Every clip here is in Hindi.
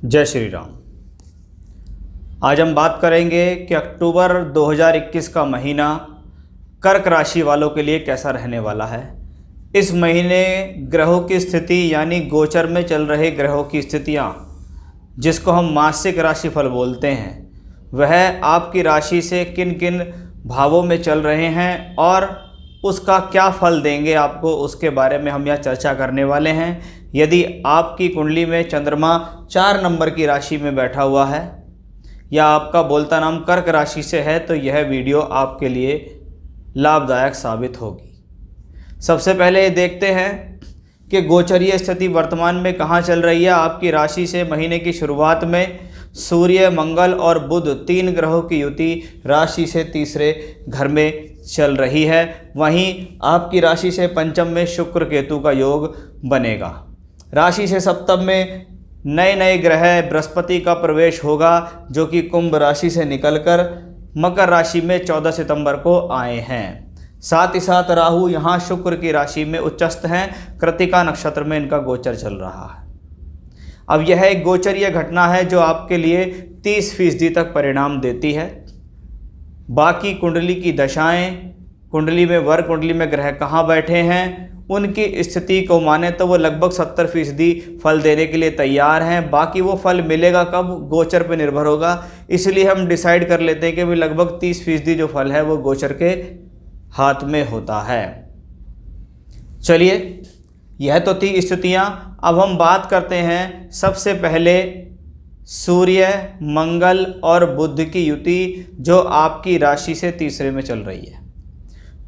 जय श्री राम। आज हम बात करेंगे कि अक्टूबर 2021 का महीना कर्क राशि वालों के लिए कैसा रहने वाला है। इस महीने ग्रहों की स्थिति यानी गोचर में चल रहे ग्रहों की स्थितियां, जिसको हम मासिक राशिफल बोलते हैं, वह आपकी राशि से किन किन भावों में चल रहे हैं और उसका क्या फल देंगे आपको, उसके बारे में हम यह चर्चा करने वाले हैं। यदि आपकी कुंडली में चंद्रमा 4 नंबर की राशि में बैठा हुआ है या आपका बोलता नाम कर्क राशि से है तो यह वीडियो आपके लिए लाभदायक साबित होगी। सबसे पहले देखते हैं कि गोचरीय स्थिति वर्तमान में कहाँ चल रही है। आपकी राशि से महीने की शुरुआत में सूर्य, मंगल और बुध 3 ग्रहों की युति राशि से तीसरे घर में चल रही है। वहीं आपकी राशि से पंचम में शुक्र केतु का योग बनेगा। राशि से सप्तम में नए ग्रह बृहस्पति का प्रवेश होगा, जो कि कुंभ राशि से निकलकर मकर राशि में 14 सितंबर को आए हैं। साथ ही साथ राहु यहाँ शुक्र की राशि में उच्चस्थ हैं। कृत्तिका नक्षत्र में इनका गोचर चल रहा है। अब यह एक गोचरीय घटना है जो आपके लिए 30% तक परिणाम देती है। बाकी कुंडली की दशाएं, कुंडली में वर कुंडली में ग्रह कहाँ बैठे हैं, उनकी स्थिति को माने तो वो लगभग 70% फल देने के लिए तैयार हैं। बाकी वो फल मिलेगा कब, गोचर पे निर्भर होगा। इसलिए हम डिसाइड कर लेते हैं कि भी लगभग 30% जो फल है वो गोचर के हाथ में होता है। चलिए, यह तो थी स्थितियाँ। अब हम बात करते हैं सबसे पहले सूर्य, मंगल और बुध की युति जो आपकी राशि से तीसरे में चल रही है।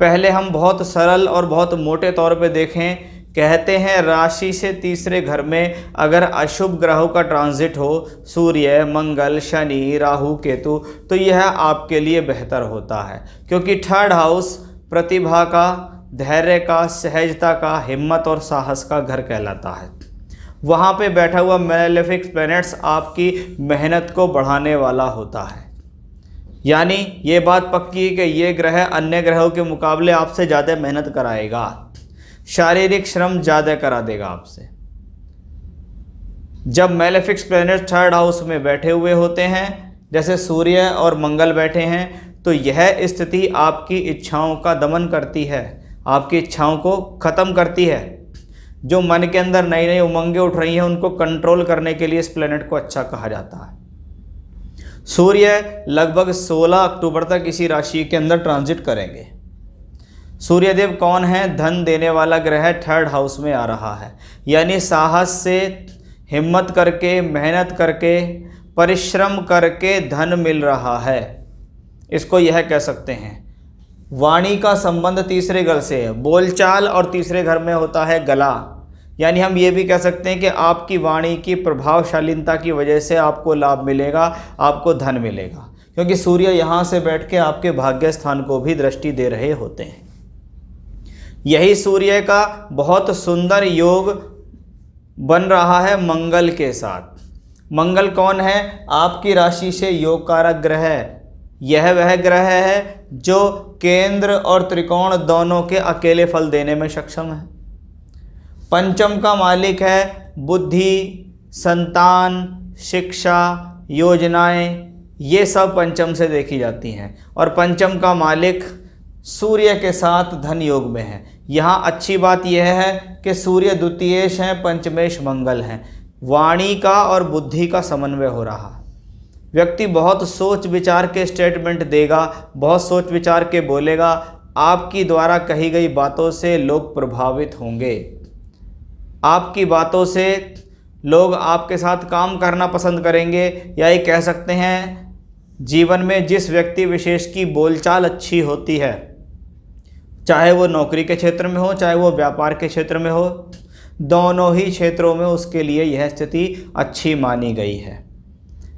पहले हम बहुत सरल और बहुत मोटे तौर पे देखें। कहते हैं राशि से तीसरे घर में अगर अशुभ ग्रहों का ट्रांजिट हो, सूर्य, मंगल, शनि, राहु, केतु, तो यह आपके लिए बेहतर होता है, क्योंकि 3rd हाउस प्रतिभा का, धैर्य का, सहजता का, हिम्मत और साहस का घर कहलाता है। वहाँ पे बैठा हुआ मैलेफिक प्लैनेट्स आपकी मेहनत को बढ़ाने वाला होता है। यानी ये बात पक्की है कि ये ग्रह अन्य ग्रहों के मुकाबले आपसे ज़्यादा मेहनत कराएगा, शारीरिक श्रम ज़्यादा करा देगा आपसे। जब मैलेफिक्स प्लैनेट 3rd हाउस में बैठे हुए होते हैं, जैसे सूर्य और मंगल बैठे हैं, तो यह स्थिति आपकी इच्छाओं का दमन करती है, आपकी इच्छाओं को ख़त्म करती है। जो मन के अंदर नई नई उमंगें उठ रही हैं उनको कंट्रोल करने के लिए इस प्लैनेट को अच्छा कहा जाता है। सूर्य लगभग 16 अक्टूबर तक इसी राशि के अंदर ट्रांजिट करेंगे। सूर्यदेव कौन है? धन देने वाला ग्रह 3rd हाउस में आ रहा है। यानी साहस से, हिम्मत करके, मेहनत करके, परिश्रम करके धन मिल रहा है, इसको यह कह सकते हैं। वाणी का संबंध तीसरे घर से है। बोलचाल और तीसरे घर में होता है गला। यानी हम ये भी कह सकते हैं कि आपकी वाणी की प्रभावशालीता की वजह से आपको लाभ मिलेगा, आपको धन मिलेगा, क्योंकि सूर्य यहाँ से बैठ के आपके भाग्य स्थान को भी दृष्टि दे रहे होते हैं। यही सूर्य का बहुत सुंदर योग बन रहा है मंगल के साथ। मंगल कौन है? आपकी राशि से योग कारक ग्रह। यह वह ग्रह है जो केंद्र और त्रिकोण दोनों के अकेले फल देने में सक्षम है। पंचम का मालिक है बुद्धि, संतान, शिक्षा, योजनाएं, ये सब पंचम से देखी जाती हैं। और पंचम का मालिक सूर्य के साथ धन योग में है। यहाँ अच्छी बात यह है कि सूर्य द्वितीयेश हैं, पंचमेश मंगल हैं। वाणी का और बुद्धि का समन्वय हो रहा है। व्यक्ति बहुत सोच विचार के स्टेटमेंट देगा, बहुत सोच विचार के बोलेगा। आपकी द्वारा कही गई बातों से लोग प्रभावित होंगे। आपकी बातों से लोग आपके साथ काम करना पसंद करेंगे। या ये कह सकते हैं, जीवन में जिस व्यक्ति विशेष की बोलचाल अच्छी होती है, चाहे वो नौकरी के क्षेत्र में हो, चाहे वो व्यापार के क्षेत्र में हो, दोनों ही क्षेत्रों में उसके लिए यह स्थिति अच्छी मानी गई है।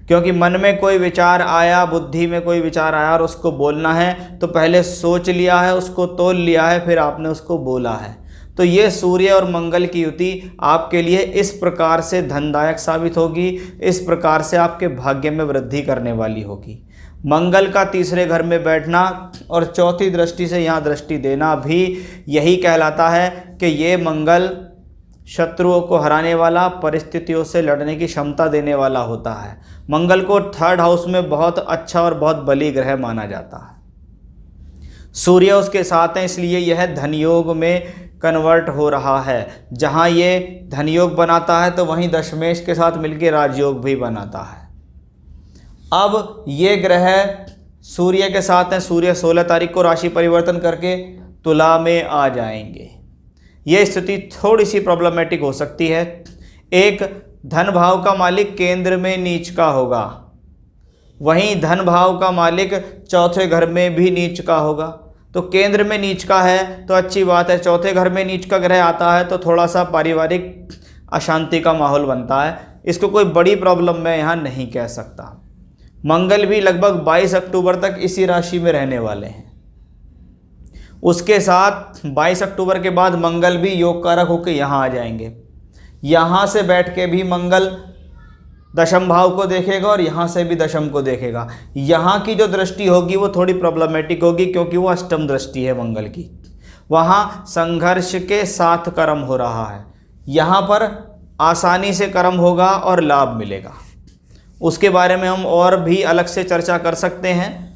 क्योंकि मन में कोई विचार आया, बुद्धि में कोई विचार आया और उसको बोलना है, तो पहले सोच लिया है, उसको तोल लिया है, फिर आपने उसको बोला है। तो ये सूर्य और मंगल की युति आपके लिए इस प्रकार से धनदायक साबित होगी, इस प्रकार से आपके भाग्य में वृद्धि करने वाली होगी। मंगल का तीसरे घर में बैठना और चौथी दृष्टि से यहाँ दृष्टि देना भी यही कहलाता है कि ये मंगल शत्रुओं को हराने वाला, परिस्थितियों से लड़ने की क्षमता देने वाला होता है। मंगल को थर्ड हाउस में बहुत अच्छा और बहुत बली ग्रह माना जाता है। सूर्य उसके साथ है, इसलिए यह धन योग में कन्वर्ट हो रहा है। जहाँ ये धन योग बनाता है तो वहीं दशमेश के साथ मिलकर राजयोग भी बनाता है। अब ये ग्रह सूर्य के साथ हैं। सूर्य 16 तारीख को राशि परिवर्तन करके तुला में आ जाएंगे। ये स्थिति थोड़ी सी प्रॉब्लमेटिक हो सकती है। एक, धन भाव का मालिक केंद्र में नीच का होगा, वहीं धन भाव का मालिक चौथे घर में भी नीच का होगा। तो केंद्र में नीच का है तो अच्छी बात है, चौथे घर में नीच का ग्रह आता है तो थोड़ा सा पारिवारिक अशांति का माहौल बनता है। इसको कोई बड़ी प्रॉब्लम मैं यहाँ नहीं कह सकता। मंगल भी लगभग 22 अक्टूबर तक इसी राशि में रहने वाले हैं। उसके साथ 22 अक्टूबर के बाद मंगल भी योग कारक होकर यहाँ आ जाएंगे। यहाँ से बैठ के भी मंगल दशम भाव को देखेगा और यहाँ से भी दशम को देखेगा। यहाँ की जो दृष्टि होगी वो थोड़ी प्रॉब्लमेटिक होगी क्योंकि वो अष्टम दृष्टि है मंगल की। वहाँ संघर्ष के साथ कर्म हो रहा है, यहाँ पर आसानी से कर्म होगा और लाभ मिलेगा। उसके बारे में हम और भी अलग से चर्चा कर सकते हैं।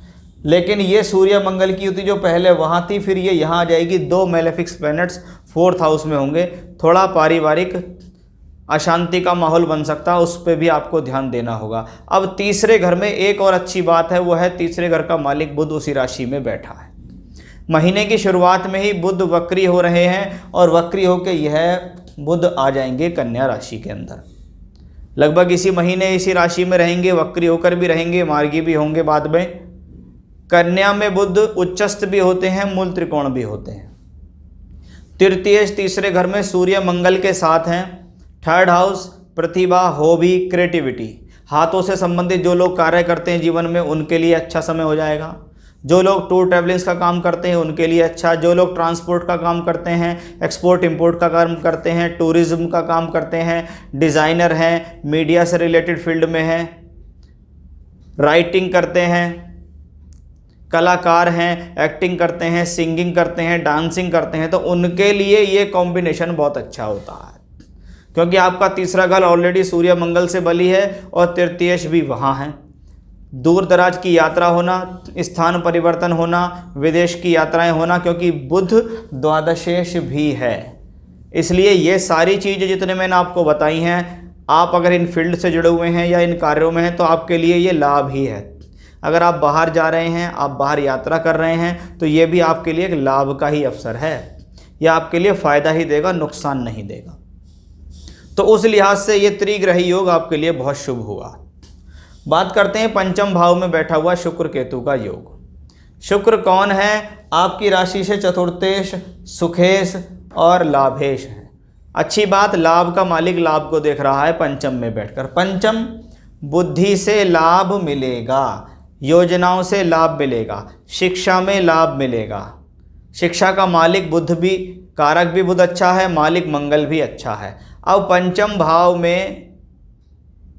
लेकिन ये सूर्य मंगल की युति जो पहले वहाँ थी, फिर ये यहाँ आ जाएगी। 2 मेलेफिक्स प्लैनेट्स 4th हाउस में होंगे। थोड़ा पारिवारिक अशांति का माहौल बन सकता है, उस पर भी आपको ध्यान देना होगा। अब तीसरे घर में एक और अच्छी बात है, वो है तीसरे घर का मालिक बुध उसी राशि में बैठा है। महीने की शुरुआत में ही बुध वक्री हो रहे हैं और वक्री होकर यह बुध आ जाएंगे कन्या राशि के अंदर। लगभग इसी महीने इसी राशि में रहेंगे, वक्री होकर भी रहेंगे, मार्गी भी होंगे बाद में। कन्या में बुध उच्चस्थ भी होते हैं, मूल त्रिकोण भी होते हैं। तृतीय तीसरे घर में सूर्य मंगल के साथ हैं। थर्ड हाउस प्रतिभा, हॉबी, क्रिएटिविटी, हाथों से संबंधित जो लोग कार्य करते हैं जीवन में उनके लिए अच्छा समय हो जाएगा। जो लोग टूर ट्रैवलिंग्स का काम करते हैं उनके लिए अच्छा। जो लोग ट्रांसपोर्ट का काम करते हैं, एक्सपोर्ट इंपोर्ट का काम करते हैं, टूरिज्म का काम करते हैं, डिज़ाइनर हैं, मीडिया से रिलेटेड फील्ड में हैं, राइटिंग करते हैं, कलाकार हैं, एक्टिंग करते हैं, सिंगिंग करते हैं, डांसिंग करते हैं, तो उनके लिए ये कॉम्बिनेशन बहुत अच्छा होता है क्योंकि आपका तीसरा घर ऑलरेडी सूर्य मंगल से बली है और तृतीयेश भी वहाँ है। दूर दराज की यात्रा होना, स्थान परिवर्तन होना, विदेश की यात्राएं होना, क्योंकि बुध द्वादशेश भी है। इसलिए ये सारी चीज़ें जितने मैंने आपको बताई हैं, आप अगर इन फील्ड से जुड़े हुए हैं या इन कार्यों में हैं तो आपके लिए ये लाभ ही है। अगर आप बाहर जा रहे हैं, आप बाहर यात्रा कर रहे हैं, तो ये भी आपके लिए एक लाभ का ही अवसर है। यह आपके लिए फ़ायदा ही देगा, नुकसान नहीं देगा। तो उस लिहाज से ये त्रिग्रही योग आपके लिए बहुत शुभ हुआ। बात करते हैं पंचम भाव में बैठा हुआ शुक्र केतु का योग। शुक्र कौन है? आपकी राशि से चतुर्थेश, सुखेश और लाभेश है। अच्छी बात, लाभ का मालिक लाभ को देख रहा है पंचम में बैठकर। पंचम बुद्धि से लाभ मिलेगा, योजनाओं से लाभ मिलेगा, शिक्षा में लाभ मिलेगा। शिक्षा का मालिक बुध भी, कारक भी बुध अच्छा है, मालिक मंगल भी अच्छा है। अब पंचम भाव में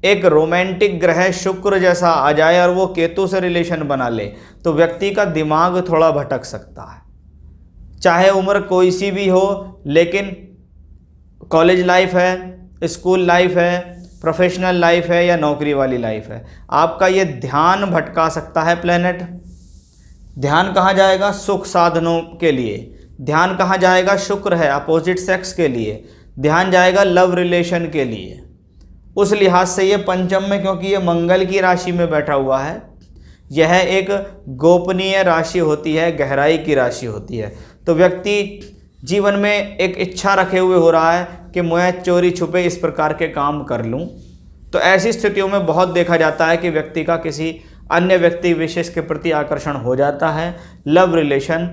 एक रोमांटिक ग्रह शुक्र जैसा आ जाए और वो केतु से रिलेशन बना ले तो व्यक्ति का दिमाग थोड़ा भटक सकता है। चाहे उम्र कोई सी भी हो, लेकिन कॉलेज लाइफ है, स्कूल लाइफ है, प्रोफेशनल लाइफ है या नौकरी वाली लाइफ है, आपका ये ध्यान भटका सकता है प्लेनेट। ध्यान कहाँ जाएगा? सुख साधनों के लिए। ध्यान कहाँ जाएगा? शुक्र है अपोजिट सेक्स के लिए। ध्यान जाएगा लव रिलेशन के लिए। उस लिहाज से ये पंचम में, क्योंकि ये मंगल की राशि में बैठा हुआ है, यह एक गोपनीय राशि होती है, गहराई की राशि होती है। तो व्यक्ति जीवन में एक इच्छा रखे हुए हो रहा है कि मैं चोरी छुपे इस प्रकार के काम कर लूं, तो ऐसी स्थितियों में बहुत देखा जाता है कि व्यक्ति का किसी अन्य व्यक्ति विशेष के प्रति आकर्षण हो जाता है, लव रिलेशन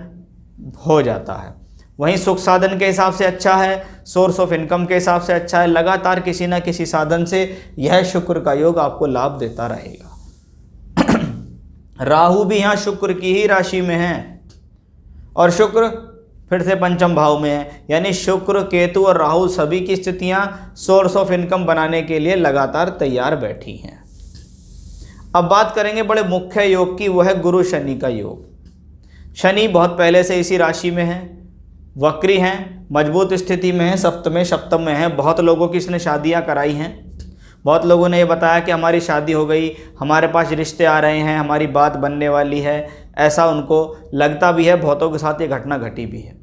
हो जाता है। वहीं सुख साधन के हिसाब से अच्छा है, सोर्स ऑफ इनकम के हिसाब से अच्छा है। लगातार किसी न किसी साधन से यह शुक्र का योग आपको लाभ देता रहेगा। राहु भी यहाँ शुक्र की ही राशि में है और शुक्र फिर से पंचम भाव में है, यानी शुक्र, केतु और राहु सभी की स्थितियाँ सोर्स ऑफ इनकम बनाने के लिए लगातार तैयार बैठी हैं। अब बात करेंगे बड़े मुख्य योग की, वो है गुरु शनि का योग। शनि बहुत पहले से इसी राशि में है। वक्री हैं, मजबूत स्थिति में हैं, सप्तम में हैं। बहुत लोगों की इसने शादियां कराई हैं। बहुत लोगों ने ये बताया कि हमारी शादी हो गई, हमारे पास रिश्ते आ रहे हैं, हमारी बात बनने वाली है, ऐसा उनको लगता भी है। बहुतों के साथ ये घटना घटी भी है।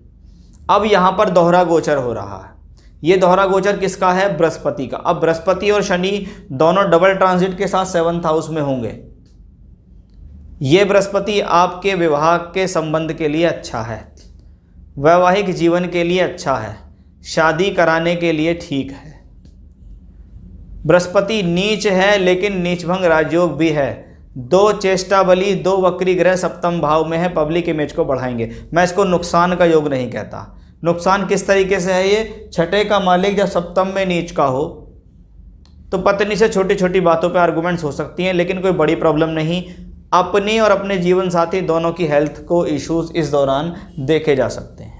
अब यहाँ पर दोहरा गोचर हो रहा है। ये दोहरा गोचर किसका है? बृहस्पति का। अब बृहस्पति और शनि दोनों डबल ट्रांजिट के साथ 7th हाउस में होंगे। ये बृहस्पति आपके विवाह के संबंध के लिए अच्छा है, वैवाहिक जीवन के लिए अच्छा है, शादी कराने के लिए ठीक है। बृहस्पति नीच है, लेकिन नीचभंग राजयोग भी है। 2 चेष्टा बली, 2 वक्री ग्रह सप्तम भाव में है, पब्लिक इमेज को बढ़ाएंगे। मैं इसको नुकसान का योग नहीं कहता। नुकसान किस तरीके से है? ये छठे का मालिक जब सप्तम में नीच का हो तो पत्नी से छोटी छोटी बातों पे आर्गुमेंट्स हो सकती हैं, लेकिन कोई बड़ी प्रॉब्लम नहीं। अपनी और अपने जीवन साथी दोनों की हेल्थ को इश्यूज इस दौरान देखे जा सकते हैं।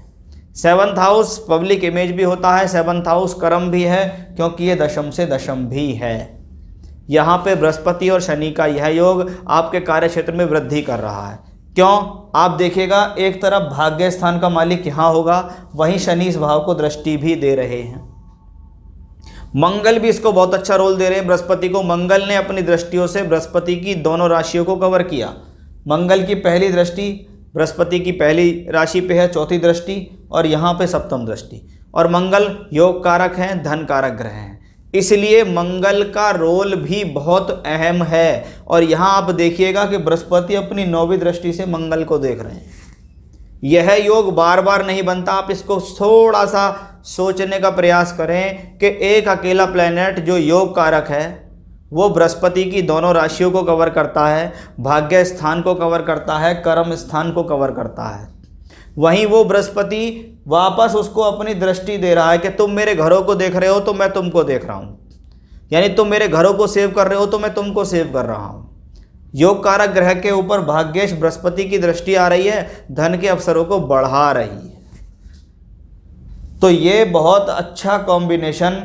7th हाउस पब्लिक इमेज भी होता है, 7th हाउस कर्म भी है, क्योंकि ये दशम से दशम भी है। यहाँ पे बृहस्पति और शनि का यह योग आपके कार्य क्षेत्र में वृद्धि कर रहा है। क्यों? आप देखिएगा, एक तरफ भाग्य स्थान का मालिक यहाँ होगा, वहीं शनि इस भाव को दृष्टि भी दे रहे हैं। मंगल भी इसको बहुत अच्छा रोल दे रहे हैं। बृहस्पति को मंगल ने अपनी दृष्टियों से बृहस्पति की दोनों राशियों को कवर किया। मंगल की पहली दृष्टि बृहस्पति की पहली राशि पे है, चौथी दृष्टि, और यहाँ पे सप्तम दृष्टि। और मंगल योग कारक हैं, धन कारक ग्रह हैं, इसलिए मंगल का रोल भी बहुत अहम है। और यहाँ आप देखिएगा कि बृहस्पति अपनी 9वीं दृष्टि से मंगल को देख रहे हैं। यह योग बार बार नहीं बनता। आप इसको थोड़ा सा सोचने का प्रयास करें कि एक अकेला प्लैनेट जो योग कारक है वो बृहस्पति की दोनों राशियों को कवर करता है, भाग्य स्थान को कवर करता है, कर्म स्थान को कवर करता है। वहीं वो बृहस्पति वापस उसको अपनी दृष्टि दे रहा है कि तुम मेरे घरों को देख रहे हो तो मैं तुमको देख रहा हूँ, यानी तुम मेरे घरों को सेव कर रहे हो तो मैं तुमको सेव कर रहा हूँ। योग कारक ग्रह के ऊपर भाग्येश बृहस्पति की दृष्टि आ रही है, धन के अवसरों को बढ़ा रही है। तो ये बहुत अच्छा कॉम्बिनेशन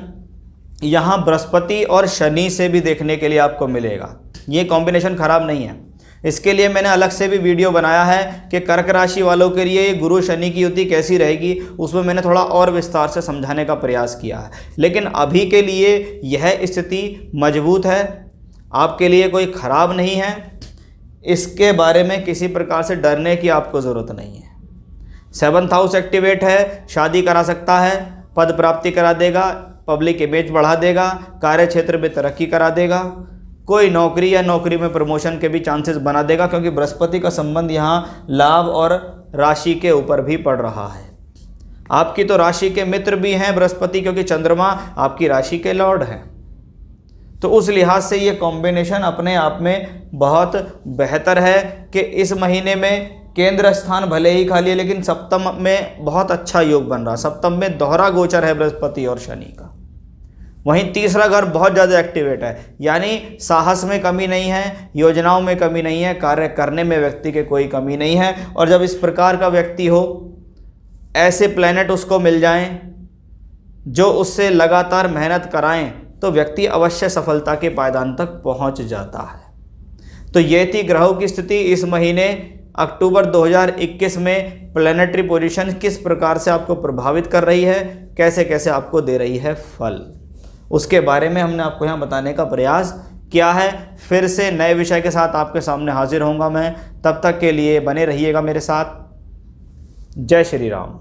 यहाँ बृहस्पति और शनि से भी देखने के लिए आपको मिलेगा। ये कॉम्बिनेशन खराब नहीं है। इसके लिए मैंने अलग से भी वीडियो बनाया है कि कर्क राशि वालों के लिए गुरु शनि की युति कैसी रहेगी, उसमें मैंने थोड़ा और विस्तार से समझाने का प्रयास किया है। लेकिन अभी के लिए यह स्थिति मजबूत है, आपके लिए कोई खराब नहीं है। इसके बारे में किसी प्रकार से डरने की आपको ज़रूरत नहीं है। 7th हाउस एक्टिवेट है, शादी करा सकता है, पद प्राप्ति करा देगा, पब्लिक इमेज बढ़ा देगा, कार्य क्षेत्र में तरक्की करा देगा, कोई नौकरी या नौकरी में प्रमोशन के भी चांसेस बना देगा, क्योंकि बृहस्पति का संबंध यहाँ लाभ और राशि के ऊपर भी पड़ रहा है। आपकी तो राशि के मित्र भी हैं बृहस्पति, क्योंकि चंद्रमा आपकी राशि के लॉर्ड हैं। तो उस लिहाज से ये कॉम्बिनेशन अपने आप में बहुत बेहतर है कि इस महीने में केंद्र स्थान भले ही खाली है, लेकिन सप्तम में बहुत अच्छा योग बन रहा। सप्तम में दोहरा गोचर है बृहस्पति और शनि का। वहीं तीसरा घर बहुत ज़्यादा एक्टिवेट है, यानी साहस में कमी नहीं है, योजनाओं में कमी नहीं है, कार्य करने में व्यक्ति के कोई कमी नहीं है। और जब इस प्रकार का व्यक्ति हो, ऐसे प्लैनेट उसको मिल जाएं जो उससे लगातार मेहनत कराएं, तो व्यक्ति अवश्य सफलता के पायदान तक पहुंच जाता है। तो ये थी ग्रहों की स्थिति इस महीने अक्टूबर 2021 में। प्लैनेटरी पोजीशन किस प्रकार से आपको प्रभावित कर रही है, कैसे कैसे आपको दे रही है फल, उसके बारे में हमने आपको यहाँ बताने का प्रयास किया है। फिर से नए विषय के साथ आपके सामने हाजिर होऊंगा मैं। तब तक के लिए बने रहिएगा मेरे साथ। जय श्री राम।